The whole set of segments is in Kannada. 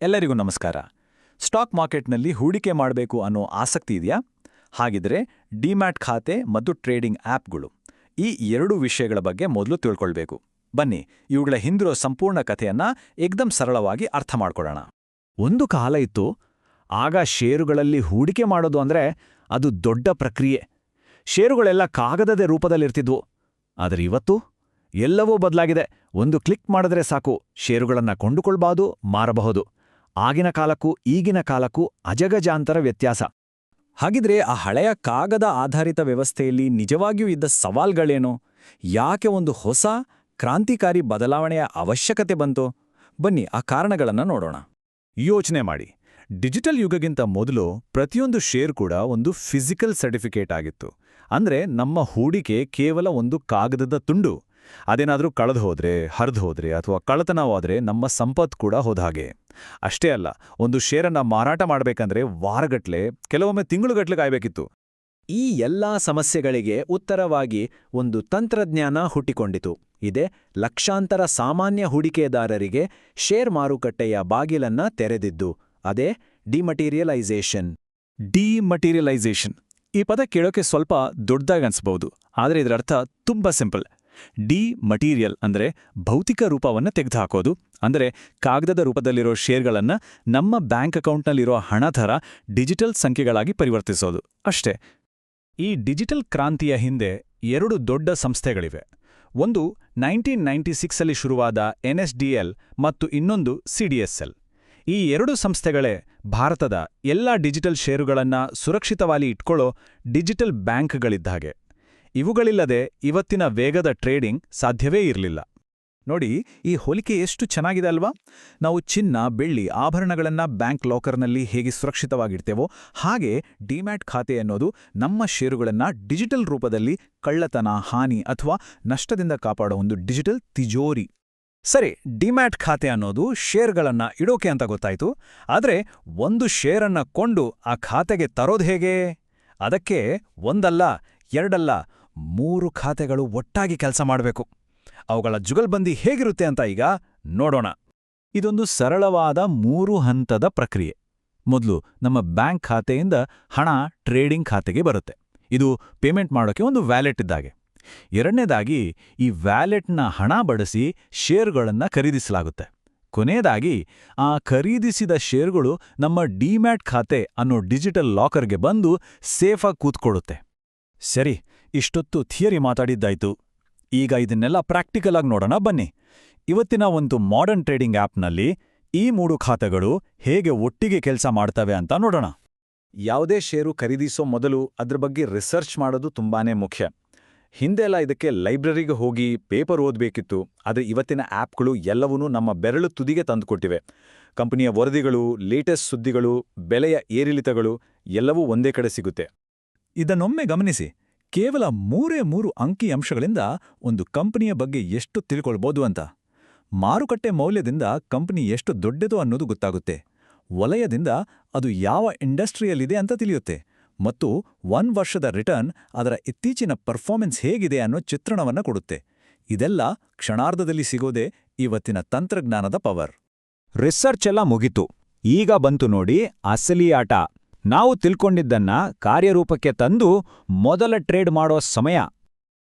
ಎಲ್ಲರಿಗೂ ನಮಸ್ಕಾರ. ಸ್ಟಾಕ್ ಮಾರ್ಕೆಟ್ನಲ್ಲಿ ಹೂಡಿಕೆ ಮಾಡಬೇಕು ಅನ್ನೋ ಆಸಕ್ತಿ ಇದೆಯಾ? ಹಾಗಿದ್ರೆ ಡಿಮ್ಯಾಟ್ ಖಾತೆ ಮತ್ತು ಟ್ರೇಡಿಂಗ್ ಆ್ಯಪ್ಗಳು ಈ ಎರಡೂ ವಿಷಯಗಳ ಬಗ್ಗೆ ಮೊದಲು ತಿಳ್ಕೊಳ್ಬೇಕು. ಬನ್ನಿ, ಇವುಗಳ ಹಿಂದಿರೋ ಸಂಪೂರ್ಣ ಕಥೆಯನ್ನ ಏಕ್ದಮ್ ಸರಳವಾಗಿ ಅರ್ಥ ಮಾಡ್ಕೊಳ್ಳೋಣ. ಒಂದು ಕಾಲ ಇತ್ತು, ಆಗ ಷೇರುಗಳಲ್ಲಿ ಹೂಡಿಕೆ ಮಾಡೋದು ಅಂದ್ರೆ ಅದು ದೊಡ್ಡ ಪ್ರಕ್ರಿಯೆ. ಷೇರುಗಳೆಲ್ಲ ಕಾಗದದ ರೂಪದಲ್ಲಿರ್ತಿದ್ವು. ಆದರೆ ಇವತ್ತು ಎಲ್ಲವೂ ಬದಲಾಗಿದೆ. ಒಂದು ಕ್ಲಿಕ್ ಮಾಡಿದ್ರೆ ಸಾಕು, ಷೇರುಗಳನ್ನ ಕೊಂಡುಕೊಳ್ಬಹುದು, ಮಾರಬಹುದು. ಆಗಿನ ಕಾಲಕ್ಕೂ ಈಗಿನ ಕಾಲಕ್ಕೂ ಅಜಗಜಾಂತರ ವ್ಯತ್ಯಾಸ. ಹಾಗಿದ್ರೆ ಆ ಹಳೆಯ ಕಾಗದ ಆಧಾರಿತ ವ್ಯವಸ್ಥೆಯಲ್ಲಿ ನಿಜವಾಗಿಯೂ ಇದ್ದ ಸವಾಲ್ಗಳೇನು? ಯಾಕೆ ಒಂದು ಹೊಸ ಕ್ರಾಂತಿಕಾರಿ ಬದಲಾವಣೆಯ ಅವಶ್ಯಕತೆ ಬಂತು? ಬನ್ನಿ ಆ ಕಾರಣಗಳನ್ನು ನೋಡೋಣ. ಯೋಚನೆ ಮಾಡಿ, ಡಿಜಿಟಲ್ ಯುಗಕ್ಕಿಂತ ಮೊದಲು ಪ್ರತಿಯೊಂದು ಶೇರ್ ಕೂಡ ಒಂದು ಫಿಸಿಕಲ್ ಸರ್ಟಿಫಿಕೇಟ್ ಆಗಿತ್ತು. ಅಂದ್ರೆ ನಮ್ಮ ಹೂಡಿಕೆ ಕೇವಲ ಒಂದು ಕಾಗದದ ತುಂಡು. ಅದೇನಾದ್ರೂ ಕಳೆದು ಹೋದ್ರೆ, ಹರಿದು ಹೋದ್ರೆ ಅಥವಾ ಕಳ್ಳತನವಾದ್ರೆ ನಮ್ಮ ಸಂಪತ್ತು ಕೂಡ ಹೋದ ಹಾಗೆ. ಅಷ್ಟೇ ಅಲ್ಲ, ಒಂದು ಶೇರನ್ನ ಮಾರಾಟ ಮಾಡಬೇಕಂದ್ರೆ ವಾರಗಟ್ಲೆ, ಕೆಲವೊಮ್ಮೆ ತಿಂಗಳುಗಟ್ಲೆ ಕಾಯ್ಬೇಕಿತ್ತು. ಈ ಎಲ್ಲಾ ಸಮಸ್ಯೆಗಳಿಗೆ ಉತ್ತರವಾಗಿ ಒಂದು ತಂತ್ರಜ್ಞಾನ ಹುಟ್ಟಿಕೊಂಡಿತು. ಇದೇ ಲಕ್ಷಾಂತರ ಸಾಮಾನ್ಯ ಹೂಡಿಕೆದಾರರಿಗೆ ಶೇರ್ ಮಾರುಕಟ್ಟೆಯ ಬಾಗಿಲನ್ನ ತೆರೆದಿದ್ದು. ಅದೇ ಡಿಮಟೀರಿಯಲೈಸೇಷನ್. ಡಿಮಟೀರಿಯಲೈಸೇಷನ್ ಈ ಪದ ಕೇಳೋಕೆ ಸ್ವಲ್ಪ ದೊಡ್ಡದಾಗಿ ಅನ್ಸ್ಬಹುದು, ಆದರೆ ಇದರರ್ಥ ತುಂಬಾ ಸಿಂಪಲ್. ಡಿಮಟೀರಿಯಲ್ ಅಂದ್ರೆ ಭೌತಿಕ ರೂಪವನ್ನು ತೆಗೆದುಹಾಕೋದು. ಅಂದರೆ ಕಾಗದದ ರೂಪದಲ್ಲಿರೋ ಶೇರ್ಗಳನ್ನ ನಮ್ಮ ಬ್ಯಾಂಕ್ ಅಕೌಂಟ್ನಲ್ಲಿರೋ ಹಣ ಥರ ಡಿಜಿಟಲ್ ಸಂಖ್ಯೆಗಳಾಗಿ ಪರಿವರ್ತಿಸೋದು ಅಷ್ಟೇ. ಈ ಡಿಜಿಟಲ್ ಕ್ರಾಂತಿಯ ಹಿಂದೆ ಎರಡು ದೊಡ್ಡ ಸಂಸ್ಥೆಗಳಿವೆ. ಒಂದು 1996 ಶುರುವಾದ NSDL ಮತ್ತು ಇನ್ನೊಂದು CDSL. ಈ ಎರಡು ಸಂಸ್ಥೆಗಳೇ ಭಾರತದ ಎಲ್ಲ ಡಿಜಿಟಲ್ ಷೇರುಗಳನ್ನ ಸುರಕ್ಷಿತವಾಗಿ ಇಟ್ಕೊಳ್ಳೋ ಡಿಜಿಟಲ್ ಬ್ಯಾಂಕ್ಗಳಿದ್ದಾಗೆ. ಇವುಗಳಿಲ್ಲದೆ ಇವತ್ತಿನ ವೇಗದ ಟ್ರೇಡಿಂಗ್ ಸಾಧ್ಯವೇ ಇರಲಿಲ್ಲ. ನೋಡಿ, ಈ ಹೋಲಿಕೆ ಎಷ್ಟು ಚೆನ್ನಾಗಿದೆ ಅಲ್ವಾ? ನಾವು ಚಿನ್ನ, ಬೆಳ್ಳಿ, ಆಭರಣಗಳನ್ನ ಬ್ಯಾಂಕ್ ಲಾಕರ್ನಲ್ಲಿ ಹೇಗೆ ಸುರಕ್ಷಿತವಾಗಿಡ್ತೇವೋ ಹಾಗೆ ಡಿಮ್ಯಾಟ್ ಖಾತೆ ಅನ್ನೋದು ನಮ್ಮ ಷೇರುಗಳನ್ನ ಡಿಜಿಟಲ್ ರೂಪದಲ್ಲಿ ಕಳ್ಳತನ, ಹಾನಿ ಅಥವಾ ನಷ್ಟದಿಂದ ಕಾಪಾಡೋ ಒಂದು ಡಿಜಿಟಲ್ ತಿಜೋರಿ. ಸರಿ, ಡಿಮ್ಯಾಟ್ ಖಾತೆ ಅನ್ನೋದು ಶೇರ್ಗಳನ್ನ ಇಡೋಕೆ ಅಂತ ಗೊತ್ತಾಯ್ತು. ಆದ್ರೆ ಒಂದು ಶೇರನ್ನ ಕೊಂಡು ಆ ಖಾತೆಗೆ ತರೋದು ಹೇಗೆ? ಅದಕ್ಕೆ ಒಂದಲ್ಲ, ಎರಡಲ್ಲ, 3 ಖಾತೆಗಳು ಒಟ್ಟಾಗಿ ಕೆಲಸ ಮಾಡಬೇಕು. ಅವುಗಳ ಜುಗಲ್ಬಂದಿ ಹೇಗಿರುತ್ತೆ ಅಂತ ಈಗ ನೋಡೋಣ. ಇದೊಂದು ಸರಳವಾದ 3 ಹಂತದ ಪ್ರಕ್ರಿಯೆ. ಮೊದಲು ನಮ್ಮ ಬ್ಯಾಂಕ್ ಖಾತೆಯಿಂದ ಹಣ ಟ್ರೇಡಿಂಗ್ ಖಾತೆಗೆ ಬರುತ್ತೆ. ಇದು ಪೇಮೆಂಟ್ ಮಾಡೋಕೆ ಒಂದು ವ್ಯಾಲೆಟ್ ಇದ್ದಾಗೆ. ಎರಡನೇದಾಗಿ ಈ ವ್ಯಾಲೆಟ್ನ ಹಣ ಬಳಸಿ ಶೇರುಗಳನ್ನ ಖರೀದಿಸಲಾಗುತ್ತೆ. ಕೊನೆಯದಾಗಿ ಆ ಖರೀದಿಸಿದ ಶೇರುಗಳು ನಮ್ಮ ಡಿಮ್ಯಾಟ್ ಖಾತೆ ಅನ್ನೋ ಡಿಜಿಟಲ್ ಲಾಕರ್ಗೆ ಬಂದು ಸೇಫಾಗಿ ಕೂತ್ಕೊಳ್ಳುತ್ತೆ. ಸರಿ, ಇಷ್ಟೊತ್ತು ಥಿಯರಿ ಮಾತಾಡಿದ್ದಾಯ್ತು. ಈಗ ಇದನ್ನೆಲ್ಲ ಪ್ರಾಕ್ಟಿಕಲ್ ಆಗಿ ನೋಡೋಣ ಬನ್ನಿ. ಇವತ್ತಿನ ಒಂದು ಮಾಡರ್ನ್ ಟ್ರೇಡಿಂಗ್ ಆ್ಯಪ್ನಲ್ಲಿ ಈ 3 ಖಾತೆಗಳು ಹೇಗೆ ಒಟ್ಟಿಗೆ ಕೆಲಸ ಮಾಡ್ತವೆ ಅಂತ ನೋಡೋಣ. ಯಾವುದೇ ಷೇರು ಖರೀದಿಸೋ ಮೊದಲು ಅದ್ರ ಬಗ್ಗೆ ರಿಸರ್ಚ್ ಮಾಡೋದು ತುಂಬಾನೇ ಮುಖ್ಯ. ಹಿಂದೆಲ್ಲ ಇದಕ್ಕೆ ಲೈಬ್ರರಿಗೆ ಹೋಗಿ ಪೇಪರ್ ಓದಬೇಕಿತ್ತು. ಆದರೆ ಇವತ್ತಿನ ಆ್ಯಪ್ಗಳು ಎಲ್ಲವನ್ನೂ ನಮ್ಮ ಬೆರಳು ತುದಿಗೆ ತಂದುಕೊಟ್ಟಿವೆ. ಕಂಪನಿಯ ವರದಿಗಳು, ಲೇಟೆಸ್ಟ್ ಸುದ್ದಿಗಳು, ಬೆಲೆಯ ಏರಿಳಿತಗಳು ಎಲ್ಲವೂ ಒಂದೇ ಕಡೆ ಸಿಗುತ್ತೆ. ಇದನ್ನೊಮ್ಮೆ ಗಮನಿಸಿ, ಕೇವಲ 3 ಅಂಕಿಅಂಶಗಳಿಂದ ಒಂದು ಕಂಪನಿಯ ಬಗ್ಗೆ ಎಷ್ಟು ತಿಳ್ಕೊಳ್ಬೋದು ಅಂತ. ಮಾರುಕಟ್ಟೆ ಮೌಲ್ಯದಿಂದ ಕಂಪನಿ ಎಷ್ಟು ದೊಡ್ಡದು ಅನ್ನೋದು ಗೊತ್ತಾಗುತ್ತೆ. ವಲಯದಿಂದ ಅದು ಯಾವ ಇಂಡಸ್ಟ್ರಿಯಲ್ಲಿದೆ ಅಂತ ತಿಳಿಯುತ್ತೆ. ಮತ್ತು 1 ವರ್ಷದ ರಿಟರ್ನ್, ಅದರ ಇತ್ತೀಚಿನ ಪರ್ಫಾರ್ಮೆನ್ಸ್ ಹೇಗಿದೆ ಅನ್ನೋ ಚಿತ್ರಣವನ್ನ ಕೊಡುತ್ತೆ. ಇದೆಲ್ಲ ಕ್ಷಣಾರ್ಧದಲ್ಲಿ ಸಿಗೋದೇ ಇವತ್ತಿನ ತಂತ್ರಜ್ಞಾನದ ಪವರ್. ರಿಸರ್ಚ್ ಎಲ್ಲ ಮುಗಿತು. ಈಗ ಬಂತು ನೋಡಿ ಅಸಲಿ ಆಟ. ನಾವು ತಿಳ್ಕೊಂಡಿದ್ದನ್ನ ಕಾರ್ಯರೂಪಕ್ಕೆ ತಂದು ಮೊದಲ ಟ್ರೇಡ್ ಮಾಡೋ ಸಮಯ.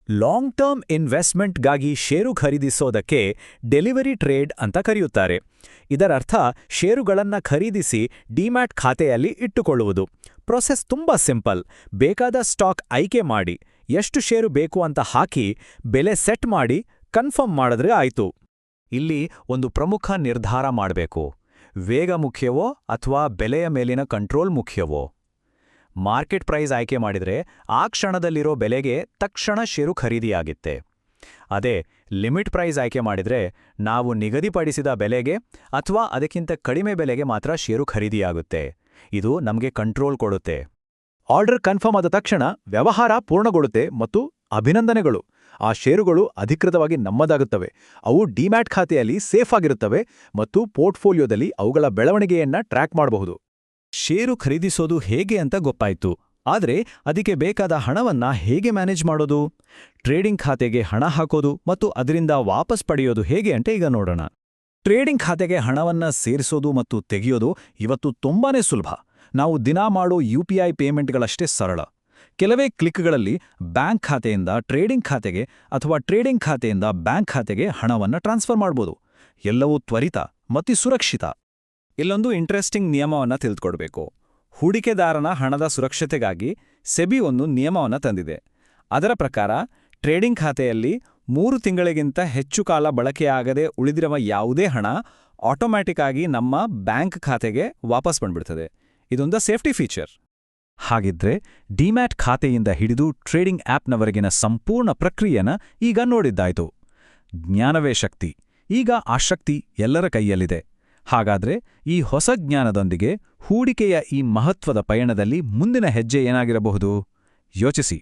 ಲಾಂಗ್ ಟರ್ಮ್ ಇನ್ವೆಸ್ಟ್ಮೆಂಟ್ಗಾಗಿ ಷೇರು ಖರೀದಿಸೋದಕ್ಕೆ ಡೆಲಿವರಿ ಟ್ರೇಡ್ ಅಂತ ಕರೆಯುತ್ತಾರೆ. ಇದರರ್ಥ ಷೇರುಗಳನ್ನ ಖರೀದಿಸಿ ಡಿಮ್ಯಾಟ್ ಖಾತೆಯಲ್ಲಿ ಇಟ್ಟುಕೊಳ್ಳುವುದು. ಪ್ರೊಸೆಸ್ ತುಂಬಾ ಸಿಂಪಲ್. ಬೇಕಾದ ಸ್ಟಾಕ್ ಆಯ್ಕೆ ಮಾಡಿ, ಎಷ್ಟು ಷೇರು ಬೇಕು ಅಂತ ಹಾಕಿ, ಬೆಲೆ ಸೆಟ್ ಮಾಡಿ ಕನ್ಫರ್ಮ್ ಮಾಡಿದ್ರೆ ಆಯ್ತು. ಇಲ್ಲಿ ಒಂದು ಪ್ರಮುಖ ನಿರ್ಧಾರ ಮಾಡಬೇಕು. ವೇಗ ಮುಖ್ಯವೋ ಅಥವಾ ಬೆಲೆಯ ಮೇಲಿನ ಕಂಟ್ರೋಲ್ ಮುಖ್ಯವೋ? ಮಾರ್ಕೆಟ್ ಪ್ರೈಸ್ ಆಯ್ಕೆ ಮಾಡಿದ್ರೆ ಆ ಕ್ಷಣದಲ್ಲಿರೋ ಬೆಲೆಗೆ ತಕ್ಷಣ ಷೇರು ಖರೀದಿಯಾಗುತ್ತೆ. ಅದೇ ಲಿಮಿಟ್ ಪ್ರೈಸ್ ಆಯ್ಕೆ ಮಾಡಿದ್ರೆ ನಾವು ನಿಗದಿಪಡಿಸಿದ ಬೆಲೆಗೆ ಅಥವಾ ಅದಕ್ಕಿಂತ ಕಡಿಮೆ ಬೆಲೆಗೆ ಮಾತ್ರ ಷೇರು ಖರೀದಿಯಾಗುತ್ತೆ. ಇದು ನಮಗೆ ಕಂಟ್ರೋಲ್ ಕೊಡುತ್ತೆ. ಆರ್ಡರ್ ಕನ್ಫರ್ಮ್ ಆದ ತಕ್ಷಣ ವ್ಯವಹಾರ ಪೂರ್ಣಗೊಳ್ಳುತ್ತೆ ಮತ್ತು ಅಭಿನಂದನೆಗಳು, ಆ ಷೇರುಗಳು ಅಧಿಕೃತವಾಗಿ ನಮ್ಮದಾಗುತ್ತವೆ. ಅವು ಡಿಮ್ಯಾಟ್ ಖಾತೆಯಲ್ಲಿ ಸೇಫ್ ಆಗಿರುತ್ತವೆ ಮತ್ತು ಪೋರ್ಟ್ಫೋಲಿಯೋದಲ್ಲಿ ಅವುಗಳ ಬೆಳವಣಿಗೆಯನ್ನ ಟ್ರ್ಯಾಕ್ ಮಾಡಬಹುದು. ಷೇರು ಖರೀದಿಸೋದು ಹೇಗೆ ಅಂತ ಗೊತ್ತಾಯ್ತು. ಆದರೆ ಅದಕ್ಕೆ ಬೇಕಾದ ಹಣವನ್ನ ಹೇಗೆ ಮ್ಯಾನೇಜ್ ಮಾಡೋದು? ಟ್ರೇಡಿಂಗ್ ಖಾತೆಗೆ ಹಣ ಹಾಕೋದು ಮತ್ತು ಅದರಿಂದ ವಾಪಸ್ ಪಡೆಯೋದು ಹೇಗೆ ಅಂತ ಈಗ ನೋಡೋಣ. ಟ್ರೇಡಿಂಗ್ ಖಾತೆಗೆ ಹಣವನ್ನ ಸೇರಿಸೋದು ಮತ್ತು ತೆಗೆಯೋದು ಇವತ್ತು ತುಂಬಾನೇ ಸುಲಭ. ನಾವು ದಿನಾ ಮಾಡೋ UPI ಪೇಮೆಂಟ್ಗಳಷ್ಟೇ ಸರಳ. ಕೆಲವೇ ಕ್ಲಿಕ್ಗಳಲ್ಲಿ ಬ್ಯಾಂಕ್ ಖಾತೆಯಿಂದ ಟ್ರೇಡಿಂಗ್ ಖಾತೆಗೆ ಅಥವಾ ಟ್ರೇಡಿಂಗ್ ಖಾತೆಯಿಂದ ಬ್ಯಾಂಕ್ ಖಾತೆಗೆ ಹಣವನ್ನು ಟ್ರಾನ್ಸ್ಫರ್ ಮಾಡ್ಬೋದು. ಎಲ್ಲವೂ ತ್ವರಿತ ಮತ್ತು ಸುರಕ್ಷಿತ. ಇಲ್ಲೊಂದು ಇಂಟ್ರೆಸ್ಟಿಂಗ್ ನಿಯಮವನ್ನು ತಿಳಿದುಕೊಡ್ಬೇಕು. ಹೂಡಿಕೆದಾರನ ಹಣದ ಸುರಕ್ಷತೆಗಾಗಿ ಸೆಬಿ ಒಂದು ನಿಯಮವನ್ನು ತಂದಿದೆ. ಅದರ ಪ್ರಕಾರ ಟ್ರೇಡಿಂಗ್ ಖಾತೆಯಲ್ಲಿ 3 ತಿಂಗಳಿಗಿಂತ ಹೆಚ್ಚು ಕಾಲ ಬಳಕೆಯಾಗದೆ ಉಳಿದಿರುವ ಯಾವುದೇ ಹಣ ಆಟೋಮ್ಯಾಟಿಕ್ ಆಗಿ ನಮ್ಮ ಬ್ಯಾಂಕ್ ಖಾತೆಗೆ ವಾಪಸ್ ಬಂದ್ಬಿಡ್ತದೆ. ಇದೊಂದು ಸೇಫ್ಟಿ ಫೀಚರ್. ಹಾಗಿದ್ರೆ ಡಿಮ್ಯಾಟ್ ಖಾತೆಯಿಂದ ಹಿಡಿದು ಟ್ರೇಡಿಂಗ್ ಆಪ್ನವರೆಗಿನ ಸಂಪೂರ್ಣ ಪ್ರಕ್ರಿಯೆನ ಈಗ ನೋಡಿದ್ದಾಯ್ತು. ಜ್ಞಾನವೇ ಶಕ್ತಿ. ಈಗ ಆ ಶಕ್ತಿ ಎಲ್ಲರ ಕೈಯಲ್ಲಿದೆ. ಹಾಗಾದ್ರೆ ಈ ಹೊಸ ಜ್ಞಾನದೊಂದಿಗೆ ಹೂಡಿಕೆಯ ಈ ಮಹತ್ವದ ಪಯಣದಲ್ಲಿ ಮುಂದಿನ ಹೆಜ್ಜೆ ಏನಾಗಿರಬಹುದು? ಯೋಚಿಸಿ.